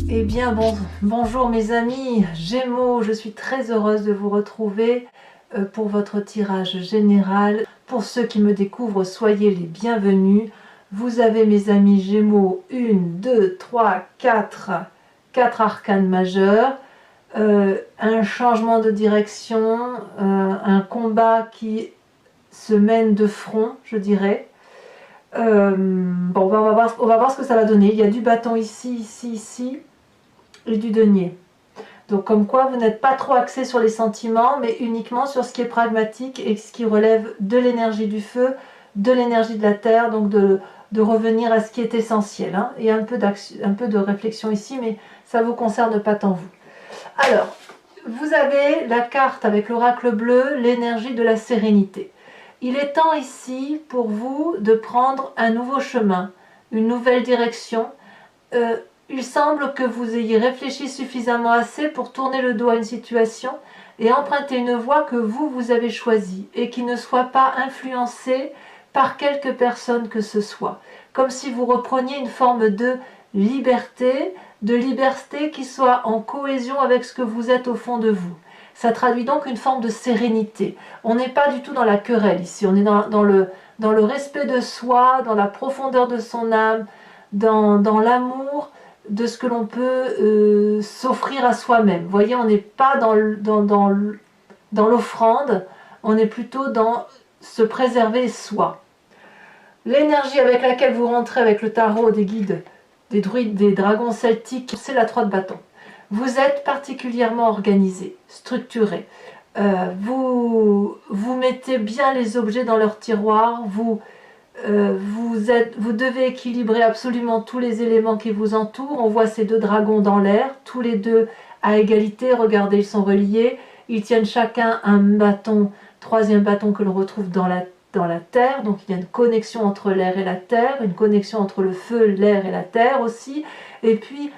Eh bien, bonjour mes amis Gémeaux, je suis très heureuse de vous retrouver pour votre tirage général. Pour ceux qui me découvrent, soyez les bienvenus. Vous avez mes amis Gémeaux, 1, 2, 3, 4 arcanes majeurs, un changement de direction, un combat qui se mène de front, je dirais. Bon, ben, on va voir ce que ça va donner. Il y a du bâton ici, ici, ici, et du denier. Donc comme quoi vous n'êtes pas trop axé sur les sentiments, mais uniquement sur ce qui est pragmatique et ce qui relève de l'énergie du feu, de l'énergie de la terre, donc de revenir à ce qui est essentiel. Hein. Il y a un peu de réflexion ici, mais ça ne vous concerne pas tant vous. Alors, vous avez la carte avec l'oracle bleu, l'énergie de la sérénité. Il est temps ici pour vous de prendre un nouveau chemin, une nouvelle direction. Il semble que vous ayez réfléchi suffisamment assez pour tourner le dos à une situation et emprunter une voie que vous avez choisie et qui ne soit pas influencée par quelque personne que ce soit. Comme si vous repreniez une forme de liberté qui soit en cohésion avec ce que vous êtes au fond de vous. Ça traduit donc une forme de sérénité. On n'est pas du tout dans la querelle ici, on est dans le respect de soi, dans la profondeur de son âme, dans l'amour de ce que l'on peut s'offrir à soi-même. Vous voyez, on n'est pas dans l'offrande, on est plutôt dans se préserver soi. L'énergie avec laquelle vous rentrez avec le tarot des guides, des druides, des dragons celtiques, c'est la 3 de bâton. Vous êtes particulièrement organisé, structuré. Vous mettez bien les objets dans leur tiroir, vous devez équilibrer absolument tous les éléments qui vous entourent. On voit ces deux dragons dans l'air, tous les deux à égalité. Regardez, ils sont reliés. Ils tiennent chacun un bâton, troisième bâton que l'on retrouve dans la terre. Donc il y a une connexion entre l'air et la terre, une connexion entre le feu, l'air et la terre aussi. Et puis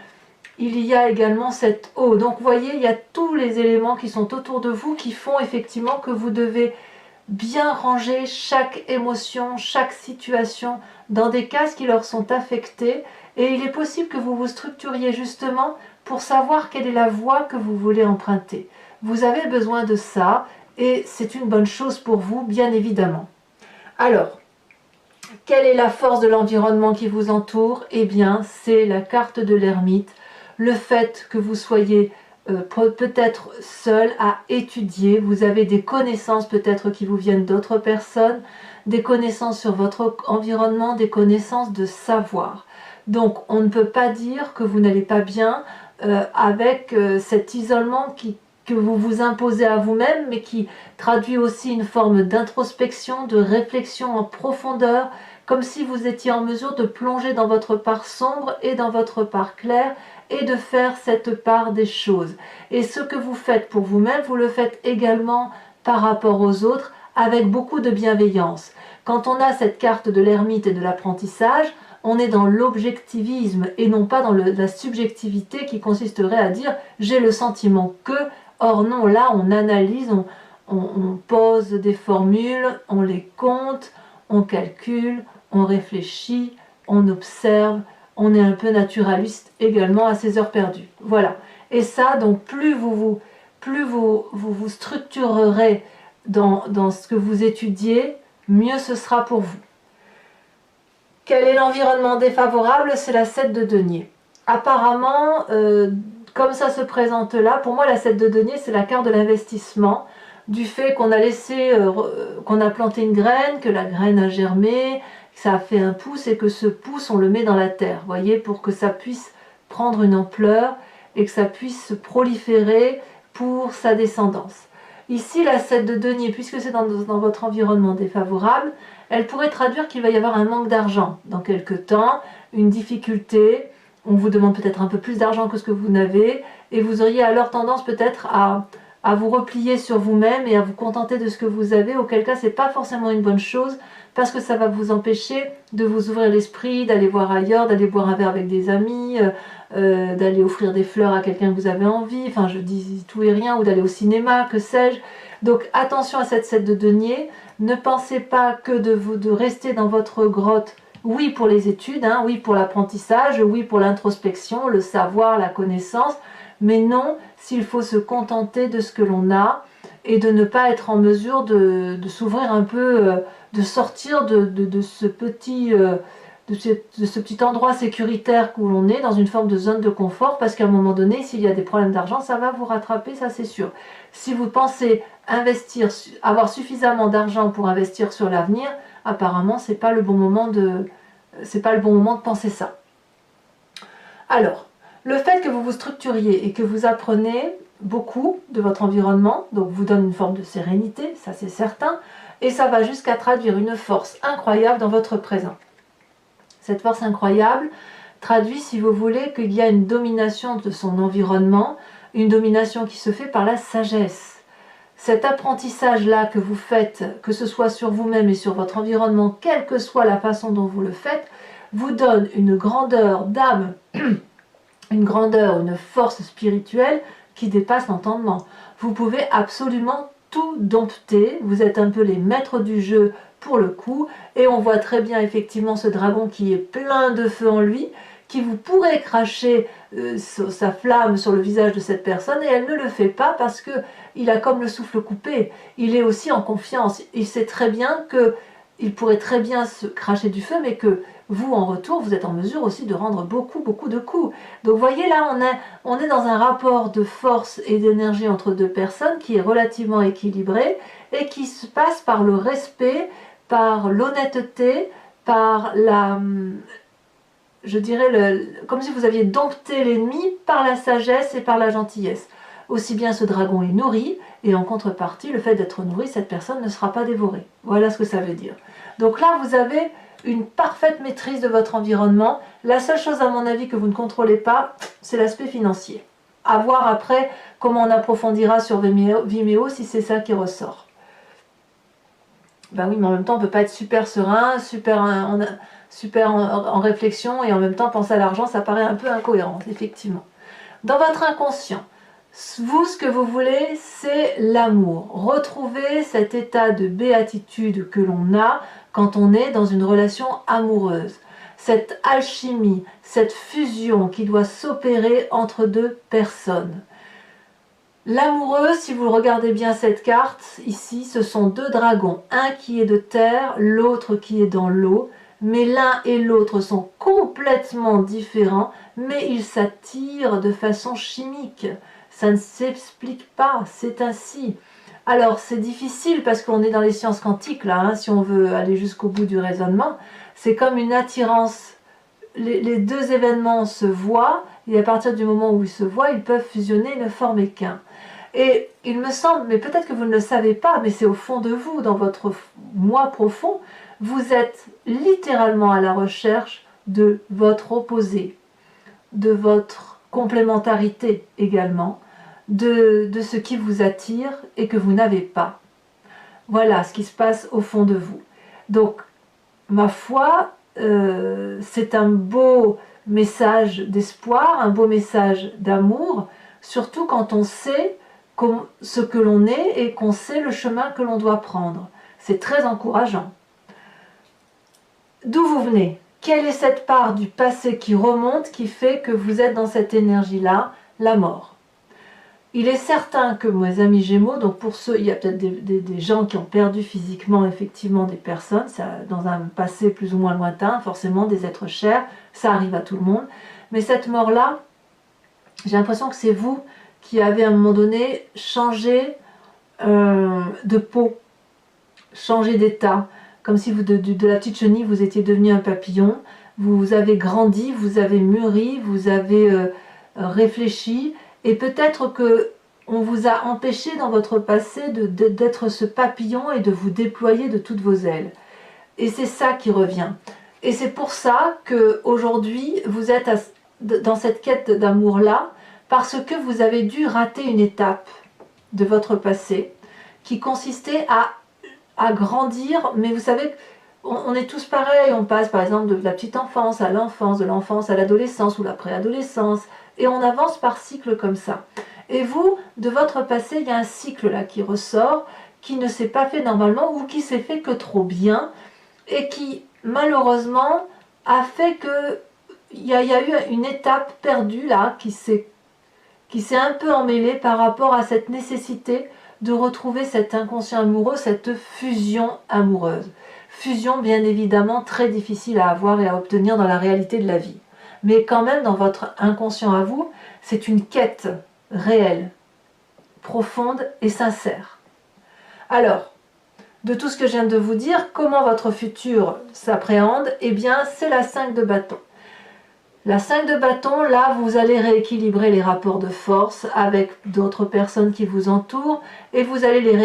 il y a également cette eau. Donc vous voyez, il y a tous les éléments qui sont autour de vous qui font effectivement que vous devez bien ranger chaque émotion, chaque situation dans des cases qui leur sont affectées, et il est possible que vous vous structuriez justement pour savoir quelle est la voie que vous voulez emprunter. Vous avez besoin de ça et c'est une bonne chose pour vous, bien évidemment. Alors, quelle est la force de l'environnement qui vous entoure? Eh bien, c'est la carte de l'ermite, le fait que vous soyez peut-être seul à étudier, vous avez des connaissances peut-être qui vous viennent d'autres personnes, des connaissances sur votre environnement, des connaissances de savoir. Donc on ne peut pas dire que vous n'allez pas bien avec cet isolement que vous vous imposez à vous-même, mais qui traduit aussi une forme d'introspection, de réflexion en profondeur, comme si vous étiez en mesure de plonger dans votre part sombre et dans votre part claire, et de faire cette part des choses. Et ce que vous faites pour vous-même, vous le faites également par rapport aux autres, avec beaucoup de bienveillance. Quand on a cette carte de l'ermite et de l'apprentissage, on est dans l'objectivisme et non pas dans la subjectivité qui consisterait à dire « j'ai le sentiment que ». Or non, là on analyse, on pose des formules, on les compte, on calcule, on réfléchit, on observe, on est un peu naturaliste également à ses heures perdues. Voilà. Et ça, donc plus vous structurerez dans ce que vous étudiez, mieux ce sera pour vous. Quel est l'environnement défavorable? C'est la 7 de denier. Apparemment, comme ça se présente là, pour moi la 7 de denier c'est la carte de l'investissement, du fait qu'on a laissé, qu'on a planté une graine, que la graine a germé, ça a fait un pouce et que ce pouce on le met dans la terre, voyez, pour que ça puisse prendre une ampleur et que ça puisse se proliférer pour sa descendance. Ici la 7 de denier, puisque c'est dans votre environnement défavorable, elle pourrait traduire qu'il va y avoir un manque d'argent dans quelques temps, une difficulté, on vous demande peut-être un peu plus d'argent que ce que vous n'avez, et vous auriez alors tendance peut-être à vous replier sur vous-même et à vous contenter de ce que vous avez, auquel cas c'est pas forcément une bonne chose, parce que ça va vous empêcher de vous ouvrir l'esprit, d'aller voir ailleurs, d'aller boire un verre avec des amis, d'aller offrir des fleurs à quelqu'un que vous avez envie, enfin je dis tout et rien, ou d'aller au cinéma, que sais-je. Donc attention à cette 7 de denier, ne pensez pas que de rester dans votre grotte Oui pour les études, hein, oui pour l'apprentissage, oui pour l'introspection, le savoir, la connaissance, mais non s'il faut se contenter de ce que l'on a et de ne pas être en mesure de s'ouvrir un peu, de sortir de ce petit... de ce petit endroit sécuritaire où l'on est, dans une forme de zone de confort, parce qu'à un moment donné, s'il y a des problèmes d'argent, ça va vous rattraper, ça c'est sûr. Si vous pensez investir, avoir suffisamment d'argent pour investir sur l'avenir, apparemment, c'est pas le bon moment de penser ça. Alors, le fait que vous vous structuriez et que vous apprenez beaucoup de votre environnement, donc vous donne une forme de sérénité, ça c'est certain, et ça va jusqu'à traduire une force incroyable dans votre présent. Cette force incroyable traduit, si vous voulez, qu'il y a une domination de son environnement, une domination qui se fait par la sagesse. Cet apprentissage-là que vous faites, que ce soit sur vous-même et sur votre environnement, quelle que soit la façon dont vous le faites, vous donne une grandeur d'âme, une grandeur, une force spirituelle qui dépasse l'entendement. Vous pouvez absolument tout dompter, vous êtes un peu les maîtres du jeu pour le coup, et on voit très bien effectivement ce dragon qui est plein de feu en lui, qui vous pourrait cracher sa flamme sur le visage de cette personne, et elle ne le fait pas parce que il a comme le souffle coupé, il est aussi en confiance, il sait très bien que il pourrait très bien se cracher du feu, mais que vous, en retour, vous êtes en mesure aussi de rendre beaucoup de coups. Donc vous voyez là, on est dans un rapport de force et d'énergie entre deux personnes qui est relativement équilibré et qui se passe par le respect, par l'honnêteté, par la... je dirais, comme si vous aviez dompté l'ennemi par la sagesse et par la gentillesse. Aussi bien ce dragon est nourri, et en contrepartie, le fait d'être nourri, cette personne ne sera pas dévorée. Voilà ce que ça veut dire. Donc là, vous avez une parfaite maîtrise de votre environnement. La seule chose, à mon avis, que vous ne contrôlez pas, c'est l'aspect financier. À voir après comment on approfondira sur Vimeo si c'est ça qui ressort. Ben oui, mais en même temps, on ne peut pas être super serein, super en réflexion, et en même temps penser à l'argent, ça paraît un peu incohérent, effectivement. Dans votre inconscient, vous, ce que vous voulez, c'est l'amour. Retrouver cet état de béatitude que l'on a quand on est dans une relation amoureuse. Cette alchimie, cette fusion qui doit s'opérer entre deux personnes. L'amoureux, si vous regardez bien cette carte, ici, ce sont deux dragons. Un qui est de terre, l'autre qui est dans l'eau. Mais l'un et l'autre sont complètement différents, mais ils s'attirent de façon chimique. Ça ne s'explique pas, c'est ainsi. Alors c'est difficile parce qu'on est dans les sciences quantiques là, hein, si on veut aller jusqu'au bout du raisonnement. C'est comme une attirance. Les deux événements se voient et à partir du moment où ils se voient, ils peuvent fusionner et ne former qu'un. Et il me semble, mais peut-être que vous ne le savez pas, mais c'est au fond de vous, dans votre moi profond, vous êtes littéralement à la recherche de votre opposé, de votre complémentarité également, de ce qui vous attire et que vous n'avez pas. Voilà ce qui se passe au fond de vous. Donc, ma foi, c'est un beau message d'espoir, un beau message d'amour, surtout quand on sait ce que l'on est et qu'on sait le chemin que l'on doit prendre. C'est très encourageant. D'où vous venez? Quelle est cette part du passé qui remonte, qui fait que vous êtes dans cette énergie-là? La mort. Il est certain que mes amis Gémeaux, donc pour ceux, il y a peut-être des gens qui ont perdu physiquement effectivement des personnes, ça, dans un passé plus ou moins lointain, forcément des êtres chers, ça arrive à tout le monde. Mais cette mort-là, j'ai l'impression que c'est vous qui avez à un moment donné changé de peau, changé d'état, comme si vous, de la petite chenille, vous étiez devenu un papillon, vous avez grandi, vous avez mûri, vous avez réfléchi, et peut-être que on vous a empêché dans votre passé d'être ce papillon et de vous déployer de toutes vos ailes. Et c'est ça qui revient. Et c'est pour ça qu'aujourd'hui, vous êtes dans cette quête d'amour-là, parce que vous avez dû rater une étape de votre passé qui consistait à grandir, mais vous savez, on est tous pareils, on passe par exemple de la petite enfance à l'enfance, de l'enfance à l'adolescence ou la préadolescence, et on avance par cycle comme ça. Et vous, de votre passé, il y a un cycle là qui ressort, qui ne s'est pas fait normalement ou qui s'est fait que trop bien, et qui malheureusement, a fait que il y a eu une étape perdue là qui s'est un peu emmêlée par rapport à cette nécessité de retrouver cet inconscient amoureux, cette fusion amoureuse. Fusion bien évidemment très difficile à avoir et à obtenir dans la réalité de la vie. Mais quand même dans votre inconscient à vous, c'est une quête réelle, profonde et sincère. Alors, de tout ce que je viens de vous dire, comment votre futur s'appréhende? Eh bien, c'est la 5 de bâton. La 5 de bâton, là, vous allez rééquilibrer les rapports de force avec d'autres personnes qui vous entourent et vous allez les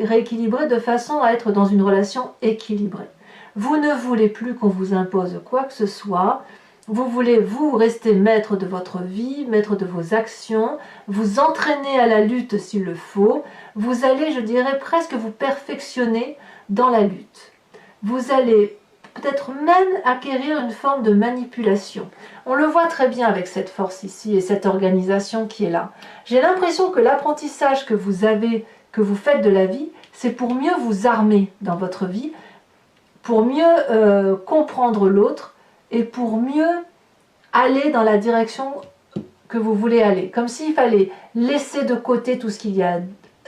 rééquilibrer de façon à être dans une relation équilibrée. Vous ne voulez plus qu'on vous impose quoi que ce soit. Vous voulez, vous, rester maître de votre vie, maître de vos actions, vous entraîner à la lutte s'il le faut. Vous allez, je dirais, presque vous perfectionner dans la lutte. Vous allez peut-être même acquérir une forme de manipulation. On le voit très bien avec cette force ici et cette organisation qui est là. J'ai l'impression que l'apprentissage que vous avez, que vous faites de la vie, c'est pour mieux vous armer dans votre vie, pour mieux comprendre l'autre et pour mieux aller dans la direction que vous voulez aller. Comme s'il fallait laisser de côté tout ce qu'il y a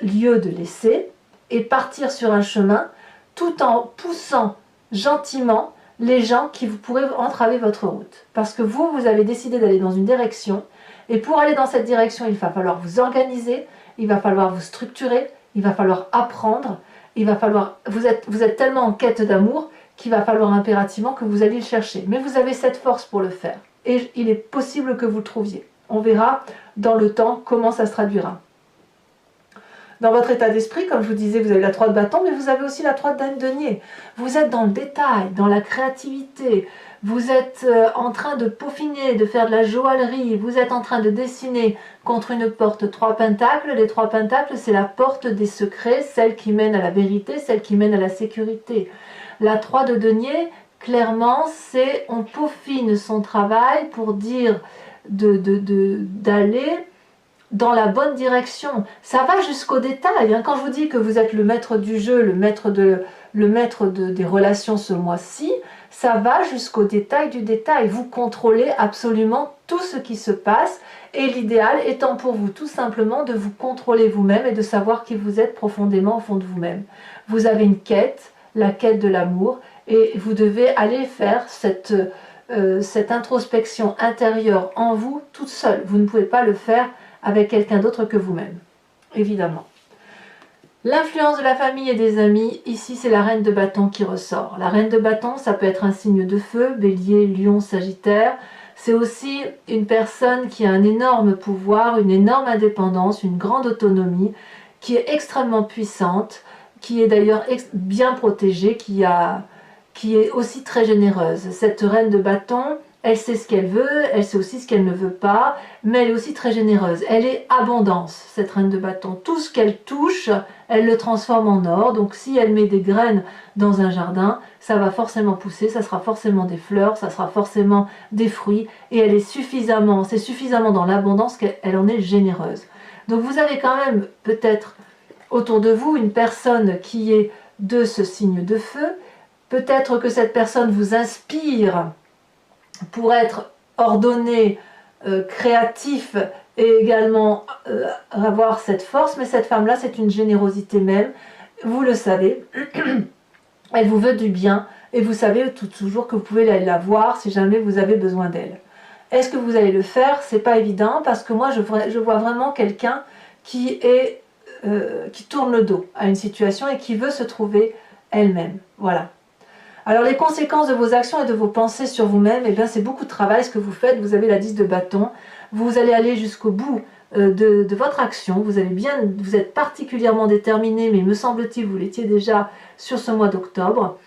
lieu de laisser et partir sur un chemin tout en poussant gentiment les gens qui vous pourraient entraver votre route. Parce que vous, vous avez décidé d'aller dans une direction, et pour aller dans cette direction, il va falloir vous organiser, il va falloir vous structurer, il va falloir apprendre, il va falloir... Vous êtes tellement en quête d'amour qu'il va falloir impérativement que vous alliez le chercher. Mais vous avez cette force pour le faire. Et il est possible que vous le trouviez. On verra dans le temps comment ça se traduira. Dans votre état d'esprit, comme je vous disais, vous avez la 3 de bâton, mais vous avez aussi la 3 de denier. Vous êtes dans le détail, dans la créativité. Vous êtes en train de peaufiner, de faire de la joaillerie. Vous êtes en train de dessiner contre une porte 3 pentacles. Les 3 pentacles, c'est la porte des secrets, celle qui mène à la vérité, celle qui mène à la sécurité. La 3 de denier, clairement, c'est on peaufine son travail pour dire d'aller dans la bonne direction. Ça va jusqu'au détail. Quand je vous dis que vous êtes le maître du jeu, le maître des relations ce mois-ci, ça va jusqu'au détail du détail. Vous contrôlez absolument tout ce qui se passe et l'idéal étant pour vous tout simplement de vous contrôler vous-même et de savoir qui vous êtes profondément au fond de vous-même. Vous avez une quête, la quête de l'amour, et vous devez aller faire cette introspection intérieure en vous toute seule. Vous ne pouvez pas le faire avec quelqu'un d'autre que vous-même, évidemment. L'influence de la famille et des amis, ici c'est la reine de bâton qui ressort. La reine de bâton, ça peut être un signe de feu, bélier, lion, sagittaire. C'est aussi une personne qui a un énorme pouvoir, une énorme indépendance, une grande autonomie, qui est extrêmement puissante, qui est d'ailleurs bien protégée, qui est aussi très généreuse. Cette reine de bâton, elle sait ce qu'elle veut, elle sait aussi ce qu'elle ne veut pas, mais elle est aussi très généreuse. Elle est abondance, cette reine de bâton. Tout ce qu'elle touche, elle le transforme en or. Donc si elle met des graines dans un jardin, ça va forcément pousser, ça sera forcément des fleurs, ça sera forcément des fruits. Et elle est c'est suffisamment dans l'abondance qu'elle en est généreuse. Donc vous avez quand même peut-être autour de vous une personne qui est de ce signe de feu. Peut-être que cette personne vous inspire pour être ordonné, créatif et également avoir cette force, mais cette femme-là, c'est une générosité même, vous le savez, elle vous veut du bien et vous savez toujours que vous pouvez la voir si jamais vous avez besoin d'elle. Est-ce que vous allez le faire? C'est pas évident parce que moi je vois vraiment quelqu'un qui tourne le dos à une situation et qui veut se trouver elle-même. Voilà. Alors les conséquences de vos actions et de vos pensées sur vous-même, eh bien c'est beaucoup de travail ce que vous faites. Vous avez la 10 de bâton, vous allez aller jusqu'au bout de votre action. Vous êtes particulièrement déterminé, mais me semble-t-il vous l'étiez déjà sur ce mois d'octobre.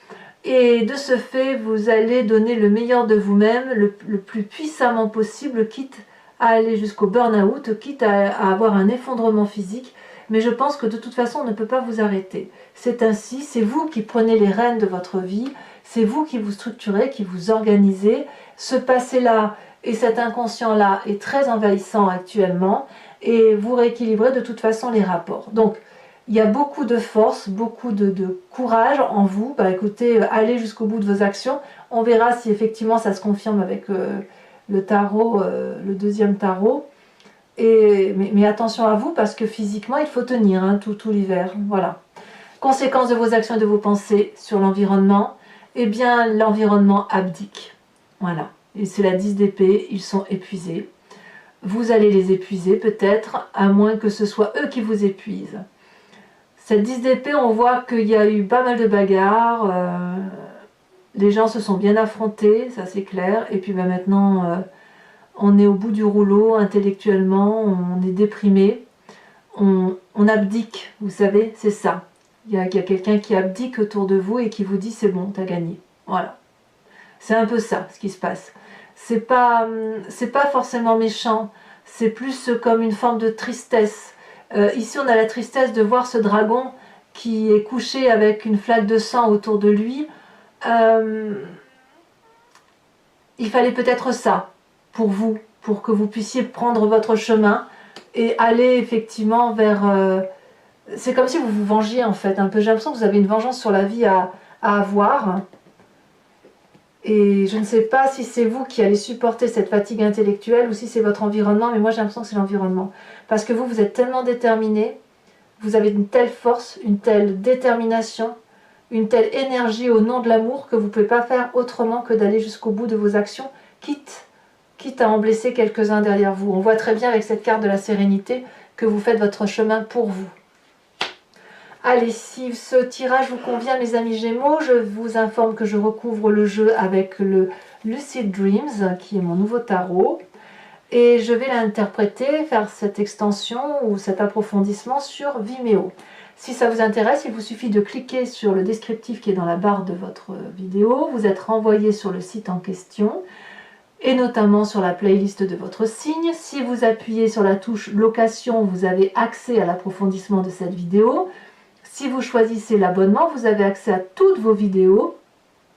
Et de ce fait, vous allez donner le meilleur de vous-même, le plus puissamment possible, quitte à aller jusqu'au burn-out, quitte à avoir un effondrement physique. Mais je pense que de toute façon, on ne peut pas vous arrêter. C'est ainsi, c'est vous qui prenez les rênes de votre vie, c'est vous qui vous structurez, qui vous organisez. Ce passé-là et cet inconscient-là est très envahissant actuellement et vous rééquilibrez de toute façon les rapports. Donc, il y a beaucoup de force, beaucoup de courage en vous. Bah, écoutez, allez jusqu'au bout de vos actions. On verra si effectivement ça se confirme avec le tarot, le deuxième tarot. Mais attention à vous parce que physiquement il faut tenir hein, tout l'hiver. Voilà. Conséquence de vos actions et de vos pensées sur l'environnement, eh bien l'environnement abdique. Voilà. Et c'est la 10 d'épée, ils sont épuisés. Vous allez les épuiser peut-être, à moins que ce soit eux qui vous épuisent. Cette 10 d'épée, on voit qu'il y a eu pas mal de bagarres, les gens se sont bien affrontés, ça c'est clair, et puis ben, maintenant on est au bout du rouleau intellectuellement, on est déprimé, on abdique, vous savez, c'est ça. Il y a quelqu'un qui abdique autour de vous et qui vous dit c'est bon, t'as gagné. Voilà. C'est un peu ça ce qui se passe. C'est pas forcément méchant, c'est plus comme une forme de tristesse. Ici on a la tristesse de voir ce dragon qui est couché avec une flaque de sang autour de lui. Il fallait peut-être ça pour vous, pour que vous puissiez prendre votre chemin et aller effectivement vers... c'est comme si vous vous vengiez en fait, un peu. J'ai l'impression que vous avez une vengeance sur la vie à avoir. Et je ne sais pas si c'est vous qui allez supporter cette fatigue intellectuelle ou si c'est votre environnement, mais moi j'ai l'impression que c'est l'environnement. Parce que vous êtes tellement déterminé, vous avez une telle force, une telle détermination, une telle énergie au nom de l'amour que vous ne pouvez pas faire autrement que d'aller jusqu'au bout de vos actions, quitte à en blesser quelques-uns derrière vous. On voit très bien avec cette carte de la sérénité que vous faites votre chemin pour vous. Allez, si ce tirage vous convient, mes amis Gémeaux, je vous informe que je recouvre le jeu avec le Lucid Dreams, qui est mon nouveau tarot. Et je vais l'interpréter, faire cette extension ou cet approfondissement sur Vimeo. Si ça vous intéresse, il vous suffit de cliquer sur le descriptif qui est dans la barre de votre vidéo. Vous êtes renvoyé sur le site en question et notamment sur la playlist de votre signe. Si vous appuyez sur la touche location, vous avez accès à l'approfondissement de cette vidéo. Si vous choisissez l'abonnement, vous avez accès à toutes vos vidéos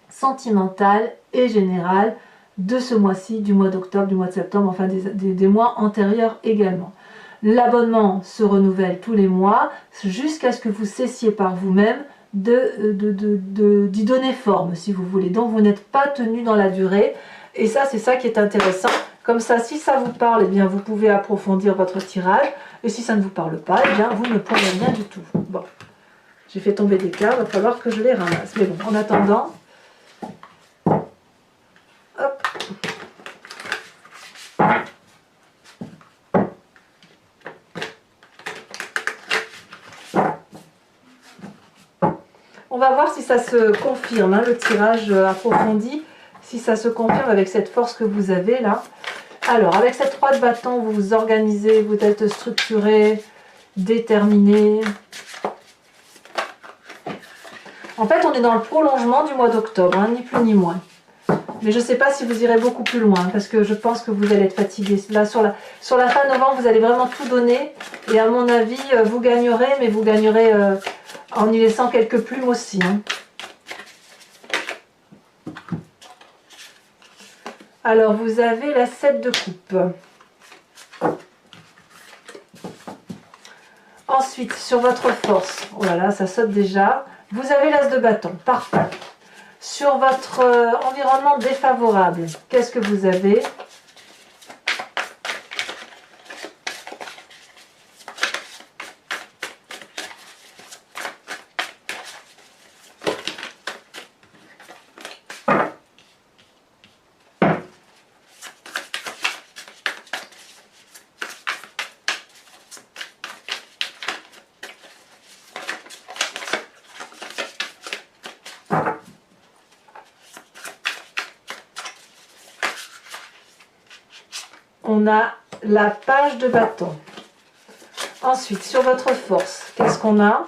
sentimentales et générales de ce mois-ci, du mois d'octobre, du mois de septembre, enfin des mois antérieurs également. L'abonnement se renouvelle tous les mois jusqu'à ce que vous cessiez par vous-même d'y donner forme, si vous voulez. Donc vous n'êtes pas tenu dans la durée. Et ça, c'est ça qui est intéressant. Comme ça, si ça vous parle, eh bien, vous pouvez approfondir votre tirage. Et si ça ne vous parle pas, eh bien, vous ne pourrez rien du tout. Bon. J'ai fait tomber des cartes, il va falloir que je les ramasse. Mais bon, en attendant, hop. On va voir si ça se confirme, hein, le tirage approfondi, si ça se confirme avec cette force que vous avez là. Alors, avec cette 3 de bâton, vous vous organisez, vous êtes structuré, déterminé. En fait, on est dans le prolongement du mois d'octobre, hein, ni plus ni moins. Mais je ne sais pas si vous irez beaucoup plus loin, parce que je pense que vous allez être fatigué. Là, sur la fin novembre, vous allez vraiment tout donner. Et à mon avis, vous gagnerez, mais vous gagnerez en y laissant quelques plumes aussi. Hein. Alors, vous avez la 7 de coupe. Ensuite, sur votre force, oh là là, ça saute déjà. Vous avez l'as de bâton, parfait. Sur votre environnement défavorable, qu'est-ce que vous avez ? On a la page de bâton. Ensuite, sur votre force, qu'est-ce qu'on a?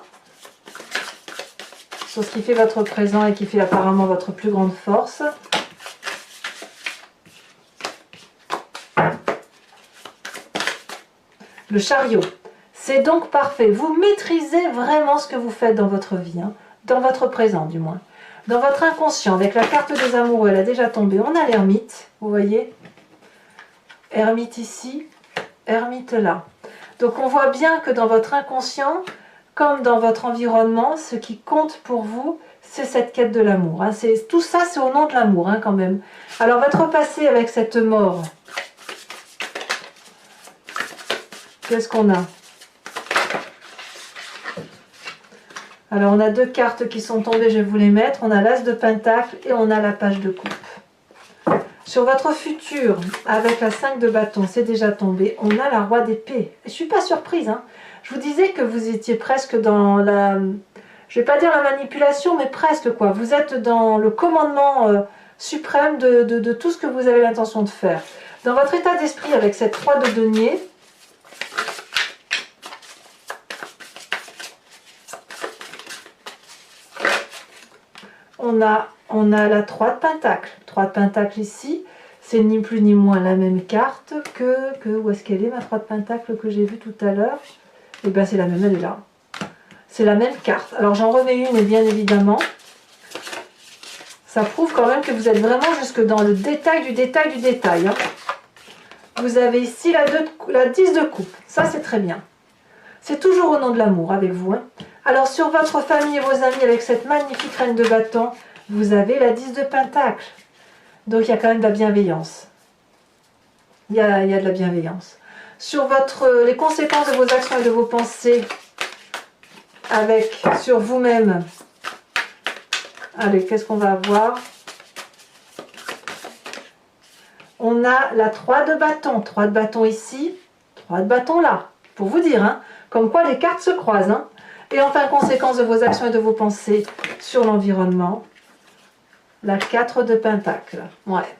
Sur ce qui fait votre présent et qui fait apparemment votre plus grande force. Le chariot. C'est donc parfait. Vous maîtrisez vraiment ce que vous faites dans votre vie, hein, dans votre présent du moins. Dans votre inconscient, avec la carte des amoureux, elle a déjà tombé. On a l'ermite, vous voyez? Ermite ici, ermite là. Donc on voit bien que dans votre inconscient, comme dans votre environnement, ce qui compte pour vous, c'est cette quête de l'amour. Hein. Tout ça, c'est au nom de l'amour, hein, quand même. Alors, votre passé avec cette mort, qu'est-ce qu'on a? Alors, on a deux cartes qui sont tombées, je vais vous les mettre. On a l'As de Pentacle et on a la Page de Coupe. Sur votre futur, avec la 5 de bâton, c'est déjà tombé. On a la Roi d'épée. Je ne suis pas surprise. Hein. Je vous disais que vous étiez presque dans la... Je ne vais pas dire la manipulation, mais presque quoi. Vous êtes dans le commandement suprême de tout ce que vous avez l'intention de faire. Dans votre état d'esprit, avec cette 3 de denier, on a la 3 de Pentacle. 3 de Pentacle ici, c'est ni plus ni moins la même carte que où est-ce qu'elle est, ma 3 de Pentacle que j'ai vue tout à l'heure? Et bien c'est la même, elle est là. C'est la même carte. Alors j'en remets une, et bien évidemment, ça prouve quand même que vous êtes vraiment jusque dans le détail du détail du détail. Hein. Vous avez ici la 10 de coupe. Ça c'est très bien. C'est toujours au nom de l'amour avec vous. Hein. Alors sur votre famille et vos amis, avec cette magnifique reine de bâton, vous avez la 10 de Pentacle. Donc il y a quand même de la bienveillance. Il y a de la bienveillance. Sur les conséquences de vos actions et de vos pensées, sur vous-même. Allez, qu'est-ce qu'on va avoir? On a la 3 de bâton. 3 de bâton ici, 3 de bâton là. Pour vous dire, hein, comme quoi les cartes se croisent. Hein. Et enfin, conséquence de vos actions et de vos pensées sur l'environnement. La 4 de Pentacle. Ouais.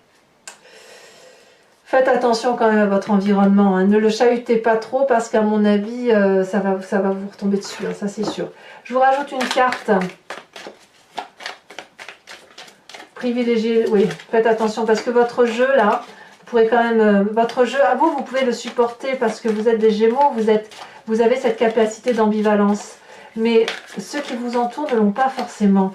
Faites attention quand même à votre environnement. Hein. Ne le chahutez pas trop parce qu'à mon avis, ça va vous retomber dessus. Hein, ça, c'est sûr. Je vous rajoute une carte. Privilégiez. Oui, faites attention parce que votre jeu, là, vous pourrez quand même... votre jeu, à vous, vous pouvez le supporter parce que vous êtes des Gémeaux. Vous avez cette capacité d'ambivalence. Mais ceux qui vous entourent ne l'ont pas forcément.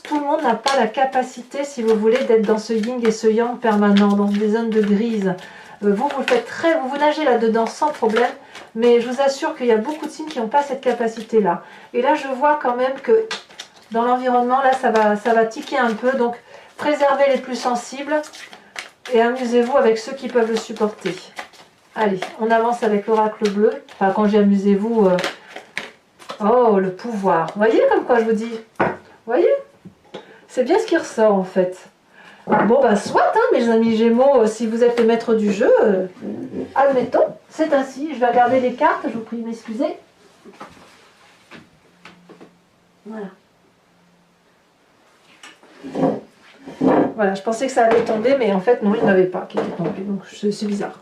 Tout le monde n'a pas la capacité, si vous voulez, d'être dans ce yin et ce yang permanent, dans des zones de grise. Vous faites vous nagez là-dedans sans problème, mais je vous assure qu'il y a beaucoup de signes qui n'ont pas cette capacité-là. Et là, je vois quand même que dans l'environnement, là, ça va tiquer un peu, donc préservez les plus sensibles et amusez-vous avec ceux qui peuvent le supporter. Allez, on avance avec l'oracle bleu. Enfin, quand j'ai amusez-vous... Oh, le pouvoir. Vous voyez comme quoi je vous dis? Vous voyez? C'est bien ce qui ressort en fait. Bon bah soit, hein, mes amis Gémeaux, si vous êtes le maître du jeu, admettons, c'est ainsi. Je vais regarder les cartes, je vous prie de m'excuser. Voilà. Voilà, je pensais que ça allait tomber, mais en fait non, il n'y en avait pas qui était tombé, donc c'est bizarre.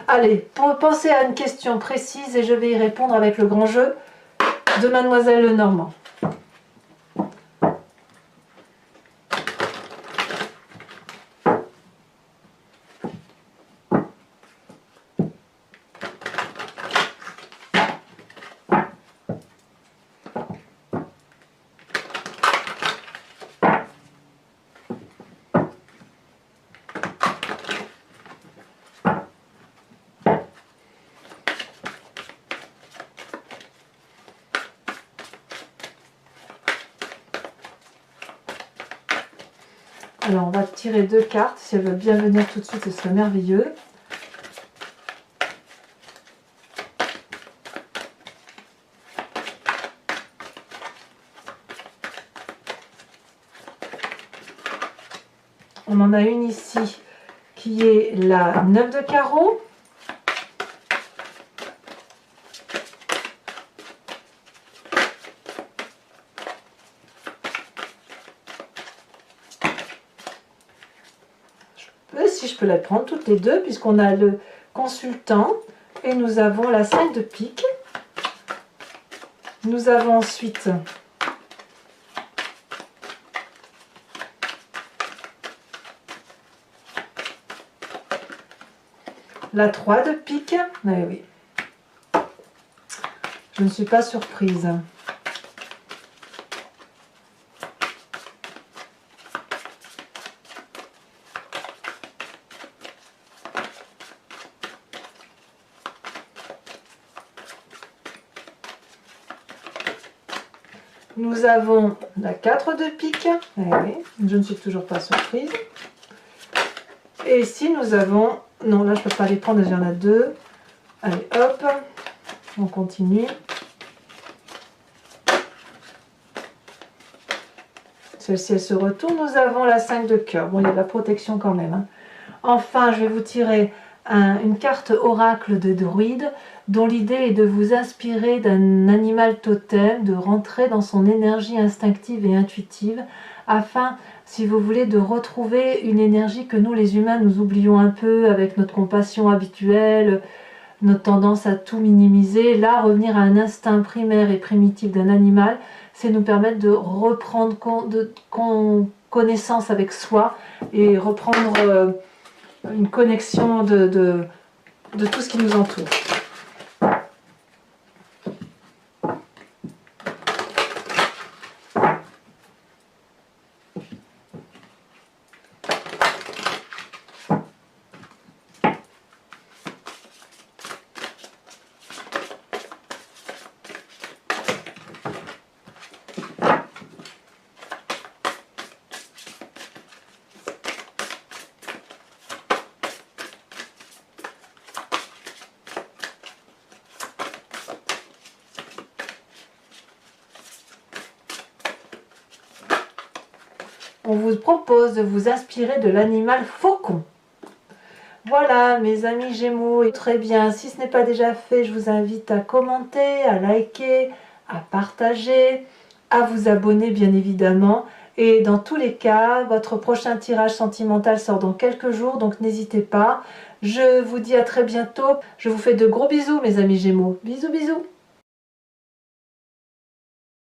Allez, pensez à une question précise et je vais y répondre avec le grand jeu de Mademoiselle Lenormand. Alors, on va tirer deux cartes. Si elles veulent bien venir tout de suite, ce serait merveilleux. On en a une ici qui est la 9 de carreau. Si je peux la prendre toutes les deux, puisqu'on a le consultant et nous avons la 5 de pique. Nous avons ensuite la 3 de pique. Mais oui, je ne suis pas surprise. Nous avons la 4 de pique. Eh oui, je ne suis toujours pas surprise. Et ici, nous avons... Non, là, je ne peux pas les prendre, il y en a 2. Allez, hop, on continue. Celle-ci, elle se retourne. Nous avons la 5 de cœur. Bon, il y a de la protection quand même. Hein. Enfin, je vais vous tirer une carte oracle de druide dont l'idée est de vous inspirer d'un animal totem, de rentrer dans son énergie instinctive et intuitive afin, si vous voulez, de retrouver une énergie que nous les humains nous oublions un peu avec notre compassion habituelle, notre tendance à tout minimiser. Là, revenir à un instinct primaire et primitif d'un animal, c'est nous permettre de reprendre connaissance avec soi et reprendre une connexion de tout ce qui nous entoure. On vous propose de vous inspirer de l'animal faucon. Voilà mes amis Gémeaux, très bien, si ce n'est pas déjà fait, je vous invite à commenter, à liker, à partager, à vous abonner bien évidemment. Et dans tous les cas, votre prochain tirage sentimental sort dans quelques jours, donc n'hésitez pas. Je vous dis à très bientôt, je vous fais de gros bisous mes amis Gémeaux. Bisous bisous.